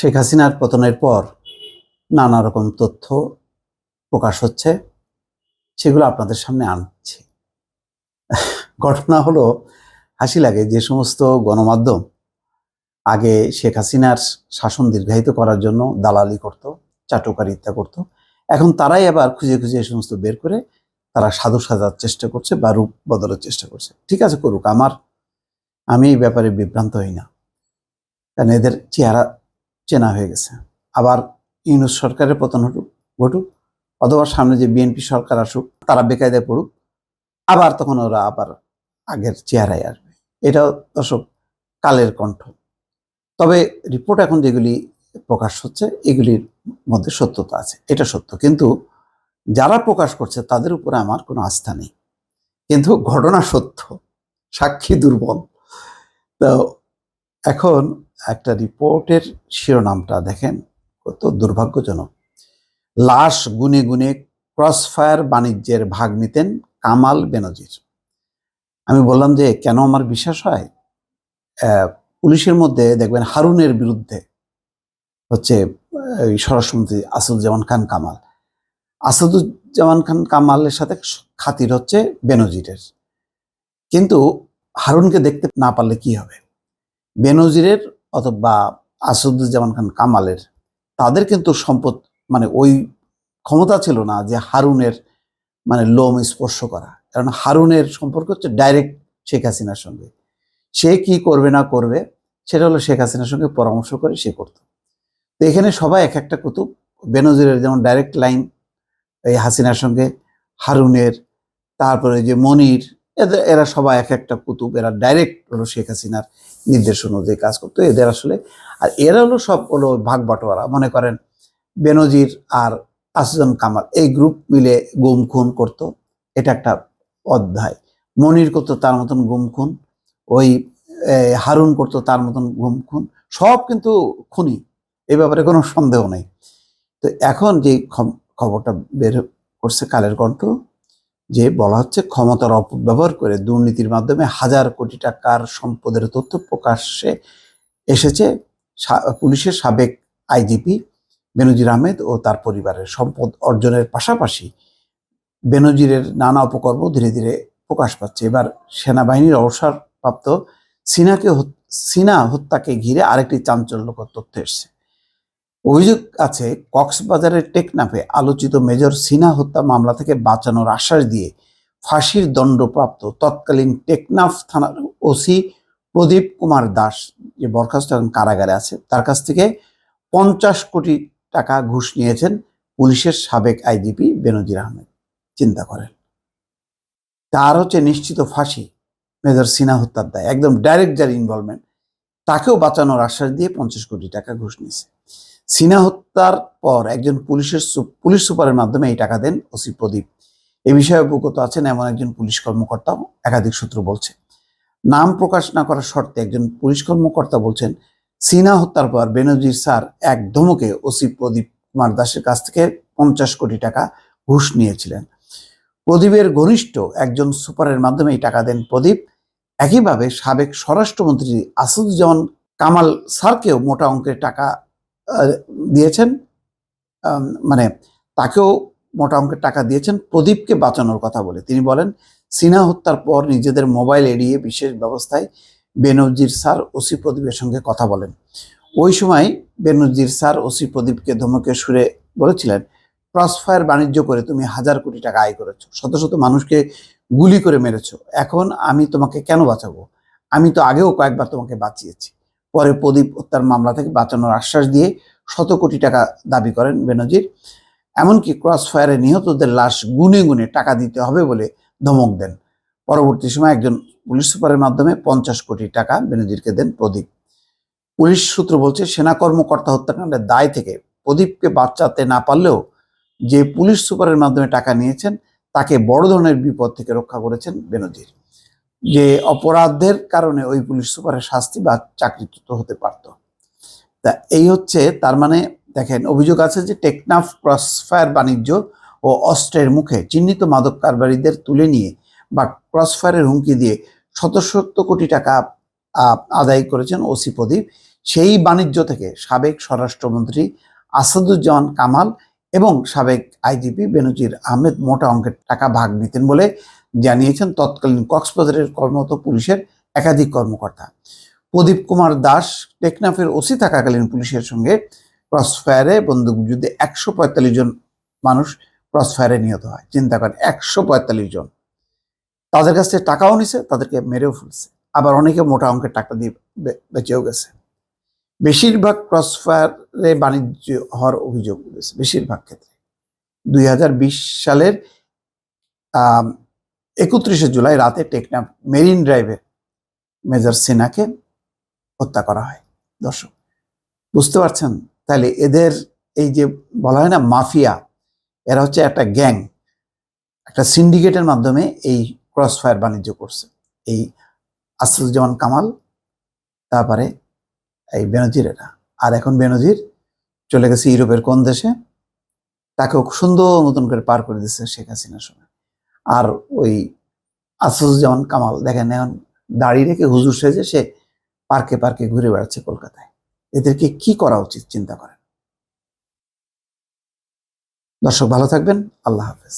শেখ হাসিনার পতনের পর নানা রকম তথ্য প্রকাশ হচ্ছে, সেগুলো আপনাদের সামনে আনছি। ঘটনা হলো, হাসি লাগে, যে সমস্ত গণমাধ্যম আগে শেখ হাসিনার শাসন দীর্ঘায়িত করার জন্য দালালি করত, চাটুকারিতা করত, এখন তারাই আবার খুঁজে খুঁজে এই সমস্ত বের করে তারা সাধু সাজার চেষ্টা করছে বা রূপ বদলের চেষ্টা করছে। ঠিক আছে, করুক, আমি এই ব্যাপারে বিভ্রান্ত হই না, কারণ এদের চেহারা চেনা হয়ে গেছে। আবার ইউনূস সরকারের পতন ঘটুক, অথবা সামনে যে বিএনপি সরকার আসুক, তারা বেকায়দায় পড়ুক, আবার তখন ওরা আবার আগের চেহারায় আসবে। এটাও দর্শক কালের কণ্ঠ। তবে রিপোর্ট এখন যেগুলি প্রকাশ হচ্ছে, এগুলির মধ্যে সত্যতা আছে, এটা সত্য। কিন্তু যারা প্রকাশ করছে তাদের উপরে আমার কোনো আস্থা নেই। কিন্তু ঘটনা সত্য, সাক্ষী দুর্বল। তো এখন একটা রিপোর্টের শিরোনামটা দেখেন, কত দুর্ভাগ্যজনক। লাশ গুনে গুনে ক্রসফায়ার বাণিজ্যের ভাগ নিতেন কামাল বেনজির। আমি বললাম যে কেন আমার বিশ্বাস হয়। পুলিশের মধ্যে দেখবেন হারুনের বিরুদ্ধে হচ্ছে স্বরাষ্ট্রমন্ত্রী আসাদুজ্জামান খান কামাল। আসাদুজ্জামান খান কামালের সাথে খাতির হচ্ছে বেনজিরের। কিন্তু হারুনকে দেখতে না পারলে কি হবে? বেনজিরের অথবা আসাদুজ্জামান খান কামালের, তাদের কিন্তু সম্পদ মানে ওই ক্ষমতা ছিল না যে হারুনের মানে লোম স্পর্শ করা। কারণ হারুনের সম্পর্ক হচ্ছে ডাইরেক্ট শেখ হাসিনার সঙ্গে। সে কি করবে না করবে সেটা হলো শেখ হাসিনার সঙ্গে পরামর্শ করে সে করত। তো এখানে সবাই এক একটা কুতুব। বেনজিরের যেমন ডাইরেক্ট লাইন এই হাসিনার সঙ্গে, হারুনের, তারপরে যে মনির, এরা সবাই এক একটা কুতুব। এরা ডাইরেক্ট হলো শেখ হাসিনার নির্দেশ অনুযায়ী কাজ করতো। এদের আসলে আর এরা হলো সব হলো ভাগ বাটোয়ারা। মনে করেন বেনজির আর আসাদুজ্জামান কামাল এই গ্রুপ মিলে গুম খুন করতো, এটা একটা অধ্যায়। মনির করতো তার মতন গুম খুন, ওই হারুন করতো তার মতন গুম খুন, সব কিন্তু খুনি, এই ব্যাপারে কোনো সন্দেহ নেই। তো এখন যে খবরটা বের করছে কালের কণ্ঠ, যে বলা হচ্ছে ক্ষমতার অপব্যবহার করে দুর্নীতির মাধ্যমে হাজার কোটি টাকার সম্পদের তথ্য প্রকাশ্যে এসেছে পুলিশের সাবেক আইজিপি বেনজির আহমেদ ও তার পরিবারের। সম্পদ অর্জনের পাশাপাশি বেনজিরের নানা অপকর্ম ধীরে ধীরে প্রকাশ পাচ্ছে। এবার সেনাবাহিনীর অবসরপ্রাপ্ত সিনা হত্যাকে ঘিরে আরেকটি চাঞ্চল্যকর তথ্য এসছে। অভিযোগ আছে কক্সবাজারের টেকনাফে আলোচিত মেজর সিনা হত্যা মামলা থেকে বাঁচানোর আশ্বাস দিয়ে ফাঁসির দণ্ডপ্রাপ্ত তৎকালীন টেকনাফ থানার ওসি প্রদীপ কুমার দাস, যে বরখাস্ত এবং কারাগারে আছে, তার কাছ থেকে 50 কোটি টাকা ঘুষ নিয়েছেন পুলিশের সাবেক আইজিপি বেনজির আহমেদ। চিন্তা করেন, তার হচ্ছে নিশ্চিত ফাঁসি মেজর সিনা হত্যার দায়, একদম ডাইরেক্ট যার ইনভলভমেন্ট, তাকেও বাঁচানোর আশ্বাস দিয়ে 50 কোটি টাকা ঘুষ নিয়েছে। সিনা হত্যার পর একজন পুলিশ সুপারের মাধ্যমে এই টাকা দেন ওসি প্রদীপ। এ বিষয়ে অবগত আছেন এমন একজন পুলিশ কর্মকর্তাও, একাধিক সূত্র বলছে। নাম প্রকাশ না করার শর্তে একজন পুলিশ কর্মকর্তা বলছেন, সিনা হত্যার পর বেনজির স্যার এক ধমকে ওসি প্রদীপ কুমার দাসের কাছ থেকে 50 কোটি টাকা ঘুষ নিয়েছিলেন। প্রদীপের ঘনিষ্ঠ একজন সুপারের মাধ্যমে এই টাকা দেন প্রদীপ। একইভাবে সাবেক স্বরাষ্ট্রমন্ত্রী আসাদুজ্জামান কামাল স্যারকেও মোটা অঙ্কের টাকা দিয়েছেন, মানে তাকেও মোটা অঙ্কের টাকা দিয়েছেন প্রদীপকে বাঁচানোর কথা বলে। তিনি বলেন, সিনা হত্যার পর নিজেদের মোবাইল এড়িয়ে বিশেষ ব্যবস্থায় বেনজির স্যার ওসি প্রদীপের সঙ্গে কথা বলেন। ওই সময় বেনজির স্যার ওসি প্রদীপকে ধমকে সুরে বলেছিলেন, ক্রসফায়ার বাণিজ্য করে তুমি হাজার কোটি টাকা আয় করেছো, শত শত মানুষকে গুলি করে মেরেছো, এখন আমি তোমাকে কেন বাঁচাবো? আমি তো আগেও কয়েকবার তোমাকে বাঁচিয়েছি। পরে প্রদীপ হত্যার মামলা থেকে বাঁচানোর আশ্বাস দিয়ে 100 কোটি টাকা দাবি করেন বেনজির। এমনকি ক্রসফায়ারে নিহতদের লাশ গুনে গুনে টাকা দিতে হবে বলে ধমক দেন। পরবর্তী সময় একজন পুলিশ সুপারের মাধ্যমে 50 কোটি টাকা বেনজিরকে দেন প্রদীপ। পুলিশ সূত্র বলছে, সেনা কর্মকর্তা হত্যাকাণ্ডের দায় থেকে প্রদীপকে বাঁচাতে না পারলেও যে পুলিশ সুপারের মাধ্যমে টাকা নিয়েছেন তাকে বড় ধরনের বিপদ থেকে রক্ষা করেছেন বেনজির। যে অপরাধের কারণে ওই পুলিশ সুপারের শাস্তি বা চাকরিচ্যুত হতে পারত। তা এই হচ্ছে, তার মানে দেখেন, অভিযোগ আছে যে টেকনাফ ক্রসফায়ার বাণিজ্য ও অস্ত্রের মুখে চিহ্নিত মাদক কারবারিদের তুলে নিয়ে বা ক্রসফায়ারের হুমকি দিয়ে শত শত কোটি টাকা আদায় করেছেন ওসি প্রদীপ। সেই বাণিজ্য থেকে সাবেক স্বরাষ্ট্রমন্ত্রী আসাদুজ্জামান কামাল এবং সাবেক আইজিপি বেনজির আহমেদ মোটা অঙ্কের টাকা ভাগ নিতেন বলে জানিয়েছেন তৎকালীন কক্সবাজারের কর্মরত পুলিশের একাধিক কর্মকর্তা। প্রদীপ কুমার দাস টেকনাফের ওসি থাকাকালীন পুলিশের সঙ্গে ক্রসফায়ারে বন্দুকযুদ্ধে 145 জন মানুষ ক্রসফায়ারে নিহত হয়। চিন্তা করেন, 145 জন। তাদের কাছ থেকে টাকাও নিছে, তাদেরকে মেরেও ফেলছে, আবার অনেকে মোটা অঙ্কের টাকা দিয়ে বেঁচেও গেছে। বেশিরভাগ ক্রসফায়ারে বাণিজ্য হওয়ার অভিযোগ রয়েছে বেশিরভাগ ক্ষেত্রে। 2020 সালের 31 জুলাই রাতে টেকনাফ মেরিন ড্রাইভে মেজর সিনাকে হত্যা করা হয়। দর্শক বুঝতে পারছেন? তাহলে এদের এই যে বলা হয় না মাফিয়া, এরা হচ্ছে একটা গ্যাং, একটা সিন্ডিকেটের মাধ্যমে এই ক্রসফায়ার বাণিজ্য করছে। এই আসাদুজ্জামান কামাল, তারপরে এই বেনজির, এরা। আর এখন বেনজির চলে গেছে ইউরোপের কোন দেশে, তাকেও সুন্দর মতন করে পার করে দিচ্ছে শেখ হাসিনার সময়। আর ওই আসাদুজ্জামান কামাল দেখেন এখন দাড়ি রেখে হুজুর সেজে সে পার্কে পার্কে ঘুরে বেড়াচ্ছে কলকাতায়। এদেরকে কি করা উচিত চিন্তা করেন। দর্শক ভালো থাকবেন, আল্লাহ হাফেজ।